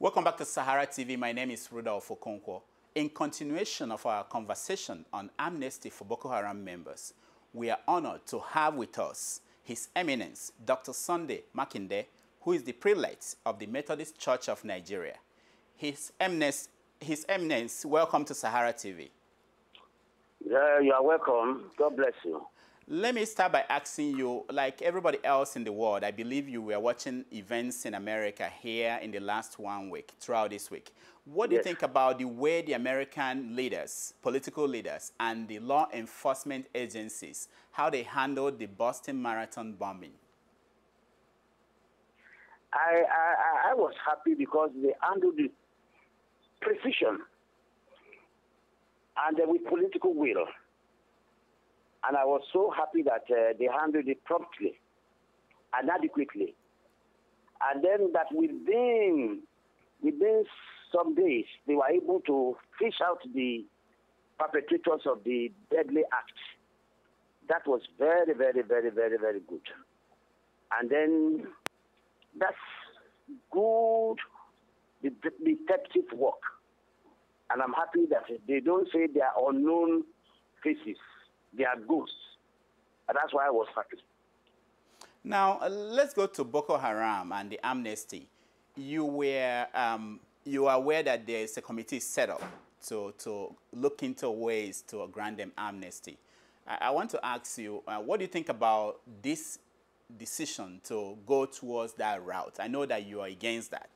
Welcome back to Sahara TV. My name is Rudolph Okonkwo. In continuation of our conversation on amnesty for Boko Haram members, we are honored to have with us His Eminence Dr. Sunday Makinde, who is the prelate of the Methodist Church of Nigeria. His Eminence, welcome to Sahara TV. You are welcome. God bless you. Let me start by asking you, like everybody else in the world, I believe you were watching events in America here in the last 1 week, throughout this week. What do you think about the way the American leaders, political leaders, and the law enforcement agencies, how they handled the Boston Marathon bombing? I was happy because they handled the precision and with political will. And I was so happy that they handled it promptly and adequately. And then that within some days, they were able to fish out the perpetrators of the deadly act. That was very, very, very, very, very good. And then that's good detective work. And I'm happy that they don't say they are unknown faces. They are ghosts. And that's why I was happy. Now, let's go to Boko Haram and the amnesty. You are aware that there is a committee set up to look into ways to grant them amnesty. I want to ask you, what do you think about this decision to go towards that route? I know that you are against that.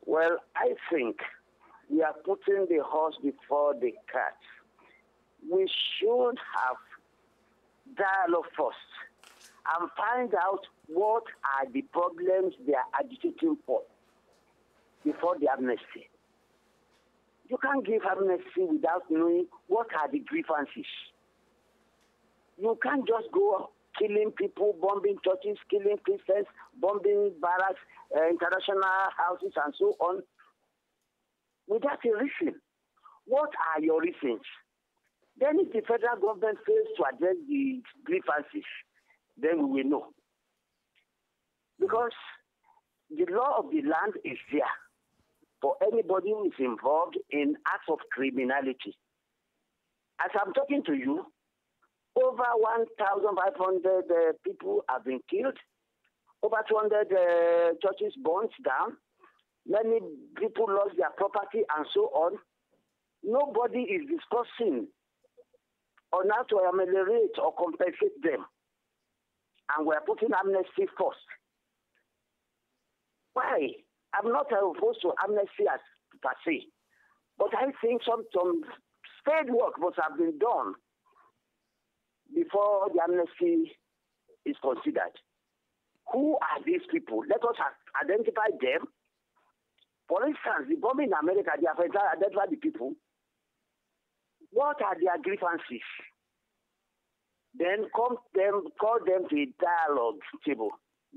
Well, I think we are putting the horse before the cart. We should have dialogue first and find out what are the problems they are agitating for before the amnesty. You can't give amnesty without knowing what are the grievances. You can't just go killing people, bombing churches, killing Christians, bombing barracks, international houses, and so on, without a reason. What are your reasons? Then if the federal government fails to address the grievances, then we will know. Because the law of the land is there for anybody who is involved in acts of criminality. As I'm talking to you, over 1,500 people have been killed, over 200 churches burned down, many people lost their property and so on. Nobody is discussing on how to ameliorate or compensate them. And we're putting amnesty first. Why? I'm not opposed to amnesty as per se, but I think some spade work must have been done before the amnesty is considered. Who are these people? Let us identify them. For instance, the bombing in America, they have identified the people. What are their grievances? Then call them to a dialogue table.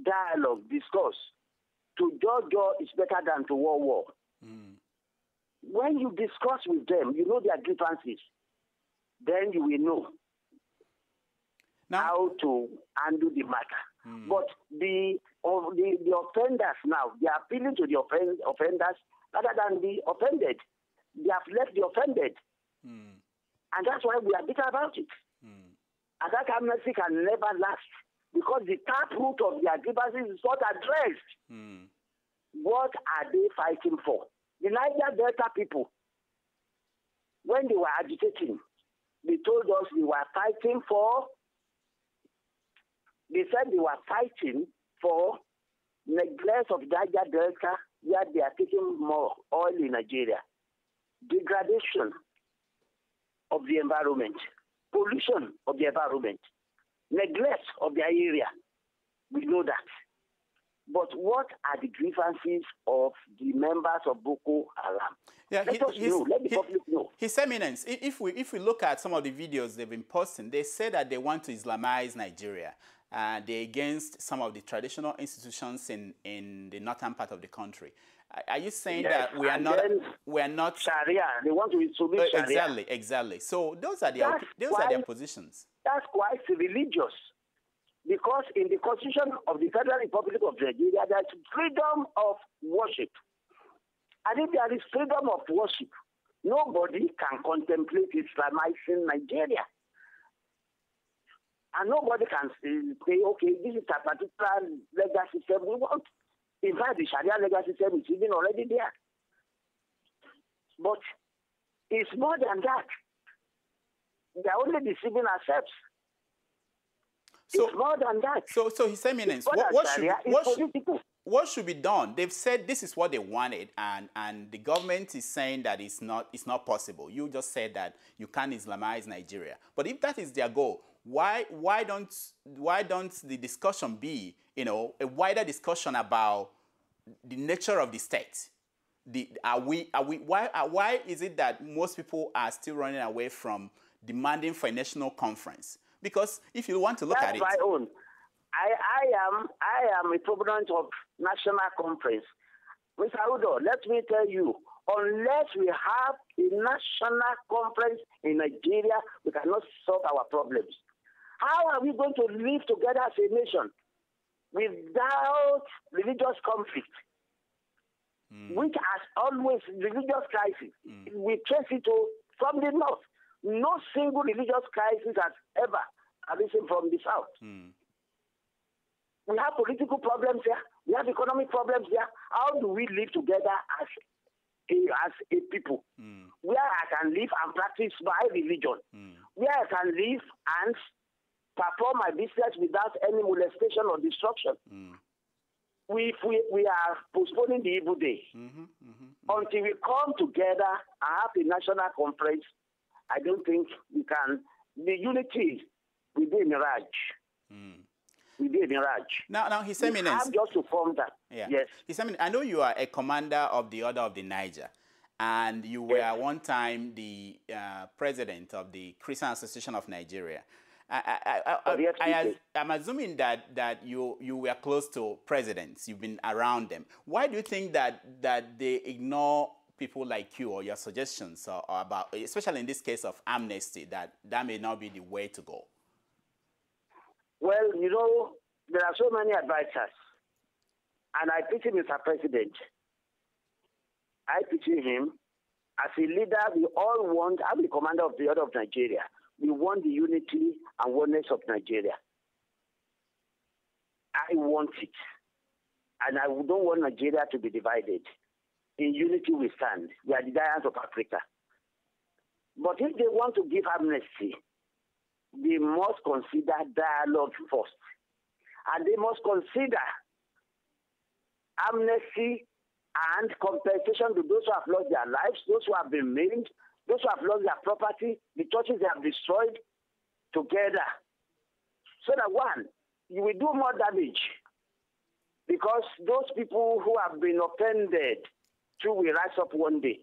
Dialogue, discuss. To judge is better than to war. When you discuss with them, you know their grievances. Then you will know how to handle the matter. But the offenders now, they are appealing to the offenders rather than the offended. They have left the offended. And that's why we are bitter about it. And that amnesty can never last because the taproot of their grievances is not addressed. What are they fighting for? The Niger Delta people, when they were agitating, they told us they were fighting for, they said they were fighting for neglect of Niger Delta, where they are taking more oil in Nigeria, degradation of the environment, pollution of the environment, neglect of their area. We know that. But what are the grievances of the members of Boko Haram? Let us know. Let the public know. His Eminence, if we look at some of the videos they've been posting, they say that they want to Islamize Nigeria. They're against some of the traditional institutions in the northern part of the country. Are you saying that we are not Sharia? They want to introduce Sharia. Exactly. So those are their positions. That's quite religious. Because in the Constitution of the Federal Republic of Nigeria, there's freedom of worship. And if there is freedom of worship, nobody can contemplate Islamizing Nigeria. And nobody can say, okay, this is a particular legal system we want. In fact, the Sharia legal system is even already there. But it's more than that. They're only deceiving ourselves. So, it's more than that. So His Eminence, what should be done? They've said this is what they wanted, and the government is saying that it's not possible. You just said that you can't Islamize Nigeria. But if that is their goal, why don't the discussion be, a wider discussion about the nature of the state? Why is it that most people are still running away from demanding for a national conference? Because if you want to look at it, that's my own. I am a proponent of national conference. Mr. Udo, let me tell you, unless we have a national conference in Nigeria, we cannot solve our problems. How are we going to live together as a nation without religious conflict? Which has always religious crisis. We trace it from the north. No single religious crisis has ever arisen from the south. We have political problems here. We have economic problems here. How do we live together as a people? Where I can live and practice my religion. Where I can live and perform my business without any molestation or destruction. We are postponing the evil day. Until we come together and have a national conference, I don't think we can. The unity will be a mirage. Will be a mirage. Now, His Eminence, just to form that. Yeah. Yes. His Eminence, I know you are a commander of the Order of the Niger, and you were at one time the president of the Christian Association of Nigeria. I'm assuming that you were close to presidents. You've been around them. Why do you think that they ignore people like you or your suggestions or about, especially in this case of amnesty, that may not be the way to go? Well, there are so many advisors, and I pity Mr. President. I pity him. As a leader, we all want, I'm the commander of the Order of Nigeria. We want the unity and oneness of Nigeria. I want it. And I don't want Nigeria to be divided. In unity we stand. We are the giants of Africa. But if they want to give amnesty, they must consider dialogue first. And they must consider amnesty and compensation to those who have lost their lives, those who have been maimed, those who have lost their property, the churches they have destroyed, together. So that one, you will do more damage. Because those people who have been offended too will rise up one day.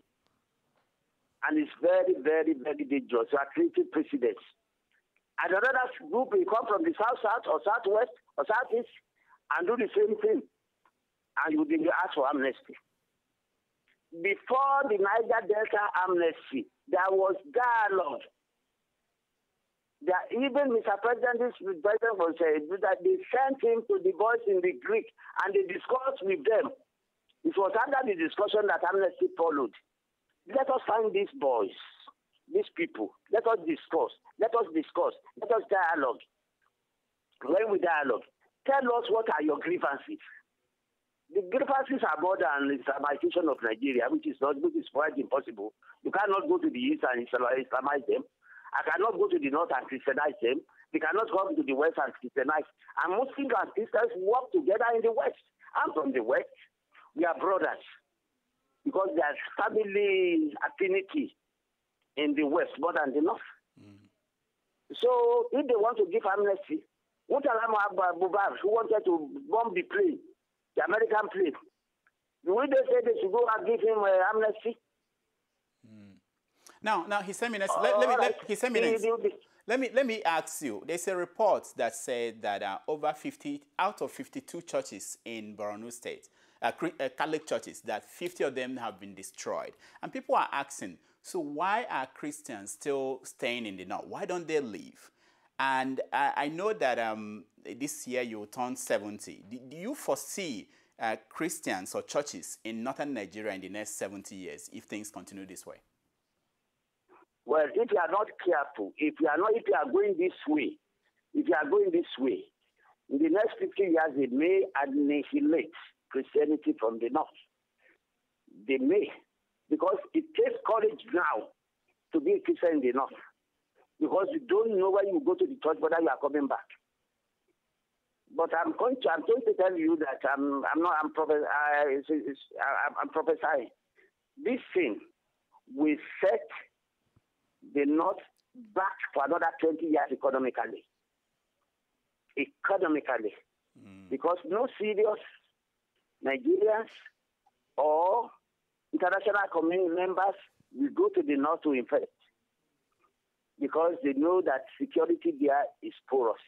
And it's very, very, very dangerous. You are creating precedents. And another group will come from the south or southwest or southeast and do the same thing. And you will ask for amnesty. Before the Niger Delta amnesty, there was dialogue. Even Mr. President was saying that they sent him to the boys in the Greek and they discussed with them. It was under the discussion that amnesty followed. Let us find these boys, these people. Let us discuss. Let us dialogue. When we dialogue, tell us what are your grievances. The grievances are more than the Islamization of Nigeria, which is quite impossible. You cannot go to the east and Islamize them. I cannot go to the north and Christianize them. They cannot come to the west and Christianize. And Muslims and Christians work together in the west. I'm from the west. We are brothers. Because there's family affinity in the west more than the north. So if they want to give amnesty, what Bubar, who wanted to bomb the plane, the American plane, will they say they should go and give him amnesty? Now, His Eminence, let me ask you. There's a report that said that over 50 out of 52 churches in Borno State, Catholic churches, that 50 of them have been destroyed. And people are asking, so why are Christians still staying in the north? Why don't they leave? And I know that this year you turn 70. Do you foresee Christians or churches in northern Nigeria in the next 70 years if things continue this way? Well, if you are not careful, if you are going this way, in the next 50 years, they may annihilate Christianity from the north. They may, because it takes courage now to be a Christian in the north, because you don't know when you go to the church whether you are coming back. But I'm going to tell you that I'm prophesying. This thing will set the north back for another 20 years economically. Because no serious Nigerians or international community members will go to the north to invest, because they know that security there is porous.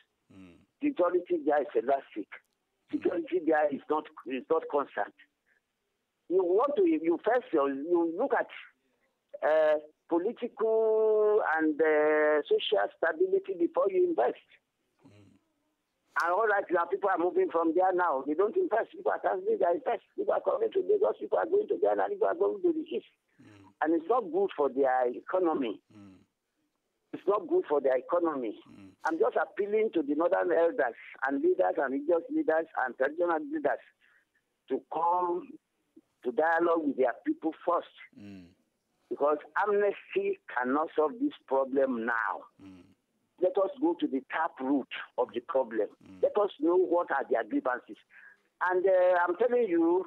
Security there is elastic. Security there is not constant. You look at political and social stability before you invest. And all right, now people are moving from there now. They don't invest. People are canceling their invest. People are coming to Lagos. People are going to Ghana. People are going to the east. And it's not good for their economy. It's not good for their economy. I'm just appealing to the northern elders and leaders and religious leaders and traditional leaders to come to dialogue with their people first. Because amnesty cannot solve this problem now. Let us go to the tap root of the problem. Let us know what are their grievances. And I'm telling you,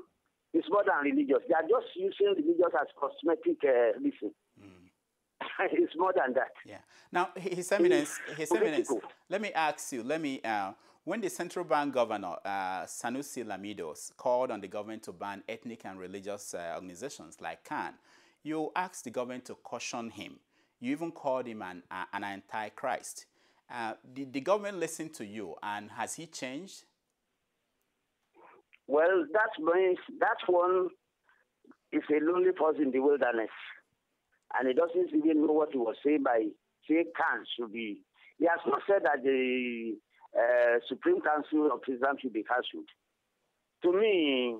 it's more than religious. They are just using religious as cosmetic reason. It's more than that. Yeah. Now, His Eminence, let me ask you, when the central bank governor, Sanusi Lamidos, called on the government to ban ethnic and religious organizations like CAN, you asked the government to caution him. You even called him an antichrist. Did the government listen to you, and has he changed? Well, that one is a lonely person in the wilderness. And he doesn't even know what he was saying by saying CAN should be. He has not said that the Supreme Council of Islam should be cancelled. To me,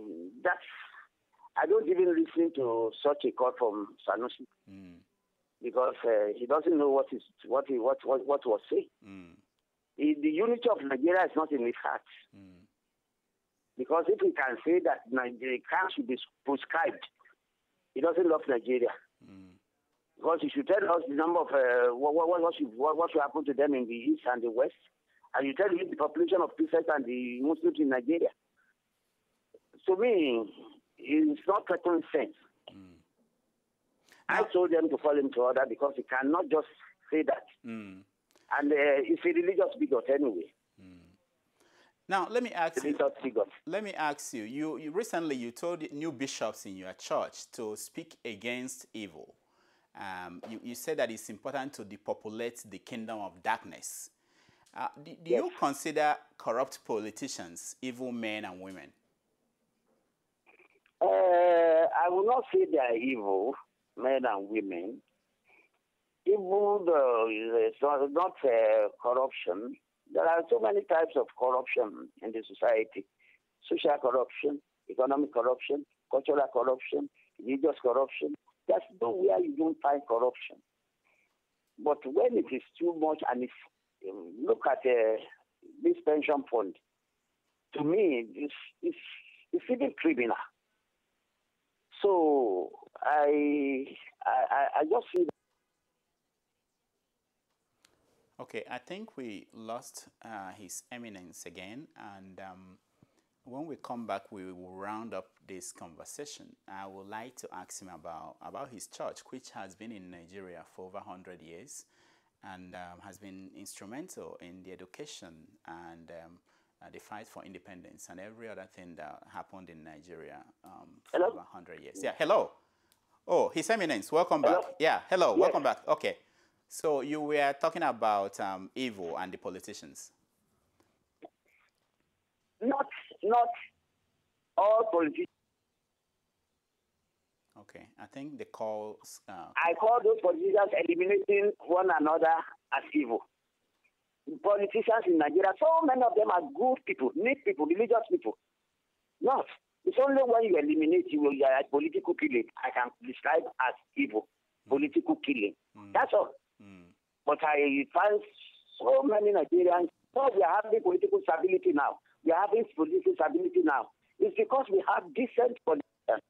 I don't even listen to such a call from Sanusi. Because he doesn't know what was said. The unity of Nigeria is not in his heart. Because if he can say that Nigeria should be proscribed, he doesn't love Nigeria. Because he should tell us the number of what should happen to them in the east and the west, and you tell me the population of Christians and the Muslims in Nigeria. To me, it's not common sense. I told them to fall into order because he cannot just say that. And it's a religious bigot anyway. Now, let me ask you. You recently told new bishops in your church to speak against evil. You said that it's important to depopulate the kingdom of darkness. Do you consider corrupt politicians evil men and women? I will not say they are evil men and women. Evil is not corruption. There are so many types of corruption in the society. Social corruption, economic corruption, cultural corruption, religious corruption. There's nowhere you don't find corruption. But when it is too much, and look at this pension fund, to me, it's even criminal. So I just see. Okay, I think we lost His Eminence again, and when we come back, we will round up this conversation. I would like to ask him about his church, which has been in Nigeria for over 100 years, and has been instrumental in the education and the fight for independence and every other thing that happened in Nigeria for over 100 years. Yeah, hello. Oh, His Eminence, welcome back. Yeah, hello, yes. Welcome back. Okay. So you were talking about evil and the politicians. Not all politicians. Okay, I think the calls... I call those politicians eliminating one another as evil. politicians in Nigeria, so many of them are good people, neat people, religious people. Not. It's only when you eliminate political killing, I can describe as evil, political killing. That's all. But I find so many Nigerians, so we are having political stability now. We are having political stability now. It's because we have decent politicians.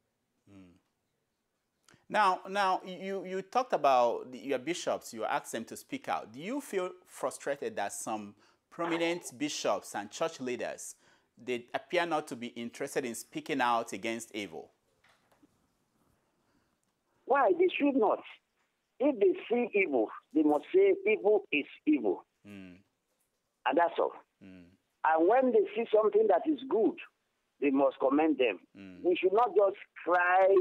Now, you talked about your bishops. You asked them to speak out. Do you feel frustrated that some prominent bishops and church leaders, they appear not to be interested in speaking out against evil? Why? They should not. If they see evil, they must say evil is evil. And that's all. And when they see something that is good, they must commend them. We should not just cry,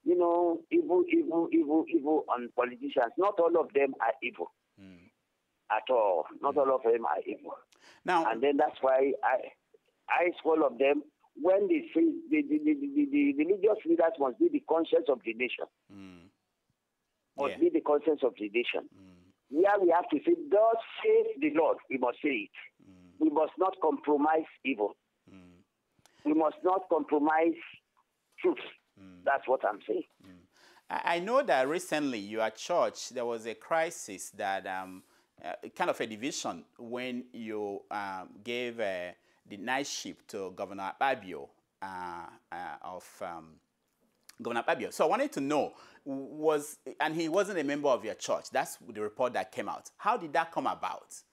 evil, evil, evil, evil on politicians. Not all of them are evil. At all. Not all of them are evil. Now, and then that's why I ask all of them, when they say the religious leaders must be the conscience of the nation. Must be the conscience of the nation. Where we have to say, "Thus says the Lord," we must say it. We must not compromise evil. We must not compromise truth. That's what I'm saying. I know that recently your church, there was a crisis that kind of a division when you gave the Knightship to Governor Akpabio of Governor Akpabio. So I wanted to know, and he wasn't a member of your church. That's the report that came out. How did that come about?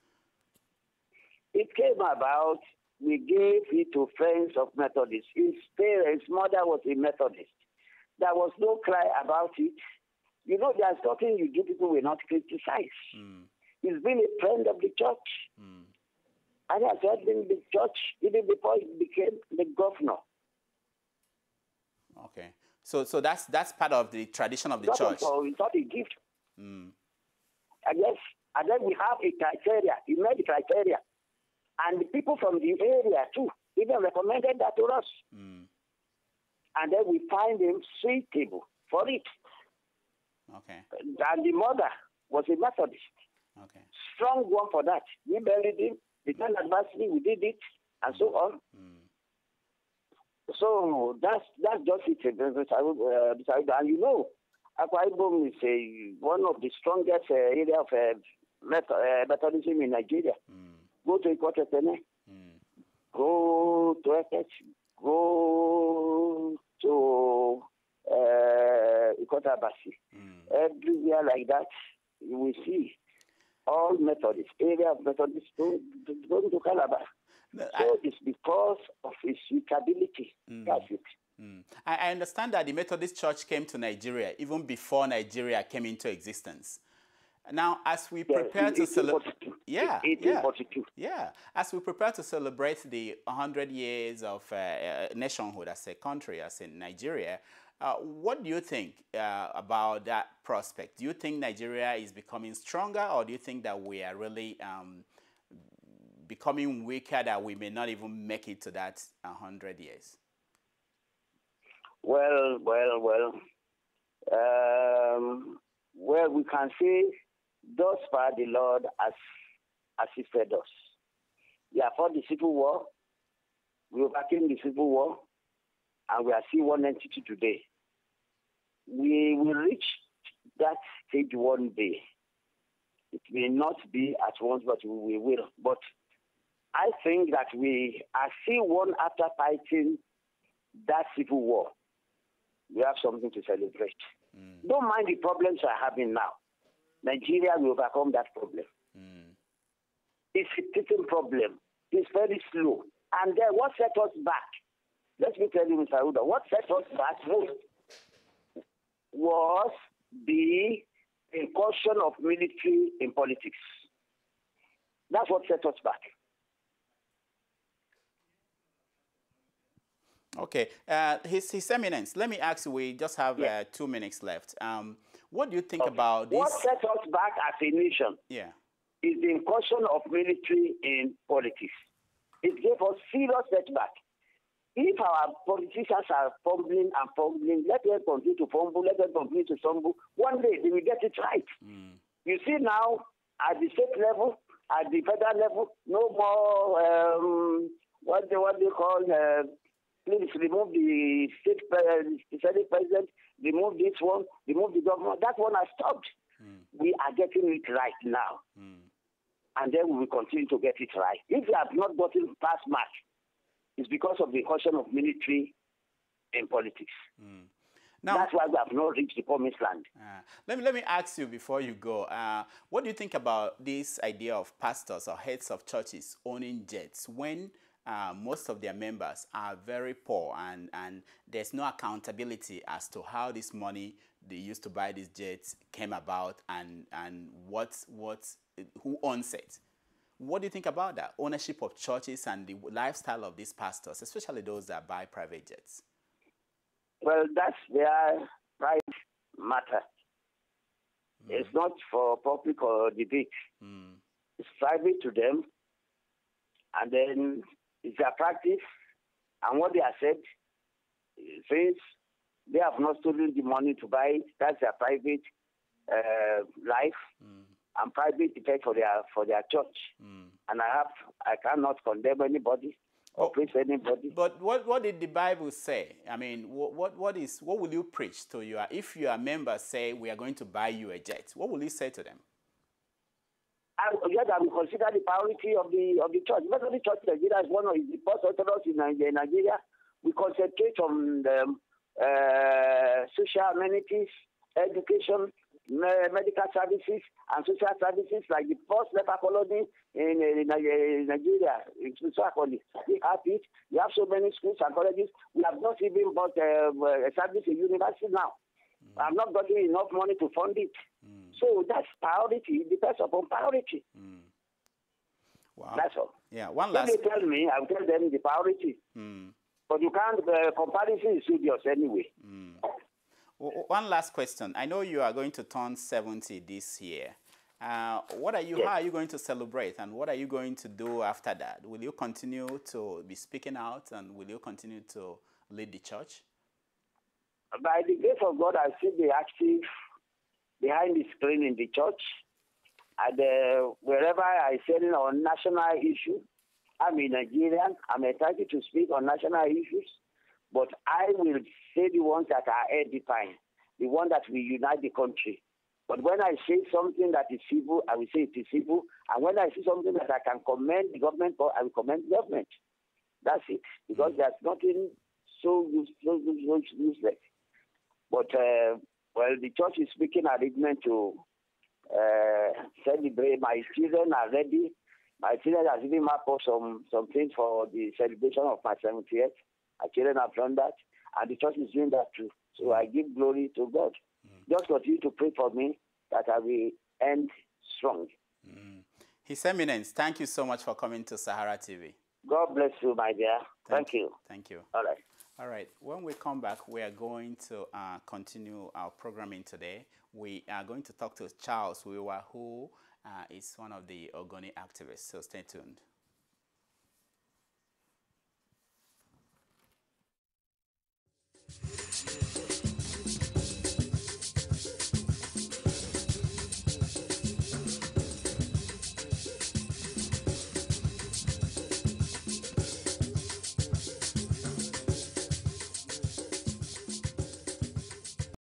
It came about, we gave it to friends of Methodists. His parents, mother was a Methodist. There was no cry about it. There's nothing you do people will not criticize. He's been a friend of the church. And he has helped in the church even before he became the governor. Okay. So that's part of the tradition of the church. It's not a gift. And then we have a criteria. He made the criteria. And the people from the area, too, even recommended that to us. And then we find him suitable for it. Okay. And the mother was a Methodist. Okay. Strong one for that. We buried him. The time adversary, we did it, and so on. So that's just it. And Akwa Ibom is one of the strongest area of Methodism in Nigeria. Go to Ikotepene, go to Ekech, go to Ikotabasi. Everywhere like that, you will see all Methodists, area of Methodists going to Calabar. So it's because of his suitability. That's it. I understand that the Methodist Church came to Nigeria even before Nigeria came into existence. Now, as we prepare to celebrate, as we prepare to celebrate the 100 years of nationhood as a country, as in Nigeria, what do you think about that prospect? Do you think Nigeria is becoming stronger, or do you think that we are really becoming weaker, that we may not even make it to that 100 years? Well, we can say thus far the Lord has assisted us. We have fought the civil war, we overcame the civil war, and we are still one entity today. We will reach that stage one day. It may not be at once, but we will. But I think that we are still one after fighting that civil war. We have something to celebrate. Don't mind the problems we're having now. Nigeria will overcome that problem. It's a teething problem. It's very slow. And then what set us back? Let me tell you, Mr. Uda, what set us back most was the incursion of military in politics. That's what set us back. Okay. His Eminence, let me ask you, we just have 2 minutes left. What do you think about this? What set us back as a nation is the incursion of military in politics. It gave us serious setback. If our politicians are fumbling and fumbling, let them continue to fumble, let them continue to stumble. One day they will get it right. You see now, at the state level, At the federal level, no more what they call please remove the Senate president, remove this one, remove the government. That one has stopped. We are getting it right now. And then we will continue to get it right. If we have not gotten past mark, it's because of the caution of military in politics. Now, that's why we have not reached the promised land. Let me ask you before you go, what do you think about this idea of pastors or heads of churches owning jets when most of their members are very poor and there's no accountability as to how this money they used to buy these jets came about and who owns it? What do you think about that? Ownership of churches and the lifestyle of these pastors, especially those that buy private jets? Well, that's their private matter. It's not for public or debate. It's private to them. And then it's their practice. And what they have said, since they have not stolen the money to buy it, that's their private life and private effect for their church. And I cannot condemn anybody or preach anybody. But what did the Bible say? I mean, what will you preach to you if your members say we are going to buy you a jet? What will you say to them? I will consider the priority of the church. Methodist Church of Nigeria is one of the first Orthodox in Nigeria. We concentrate on social amenities, education, medical services, and social services, like the first leper colony in Nigeria. We have it. We have so many schools and colleges. We have not even established a university now. I'm not getting enough money to fund it. So that's priority. It depends upon priority. Wow. That's all. Yeah. One last. If they tell me, I'll tell them the priority. But you can't. Comparison is studious anyway. One last question. I know you are going to turn 70 this year. What are you? Yes. How are you going to celebrate, and what are you going to do after that? Will you continue to be speaking out, and will you continue to lead the church? By the grace of God, I still be active behind the screen in the church. And wherever I say on national issues, I'm a Nigerian. I'm entitled to speak on national issues. But I will say the ones that are edifying, the ones that will unite the country. But when I say something that is civil, I will say it is civil. And when I see something that I can commend the government for, I will commend the government. That's it. Because there's nothing so useless. But, the church is speaking arrangement to celebrate. My children are ready. My children have even mapped up some things for the celebration of my 70th. My children have done that. And the church is doing that too. So I give glory to God. Just continue to pray for me that I will end strong. His Eminence, thank you so much for coming to SaharaTV. God bless you, my dear. Thank you. Thank you. All right. All right. When we come back, we are going to continue our programming today. We are going to talk to Charles Wiwa, who is one of the Ogoni activists. So stay tuned.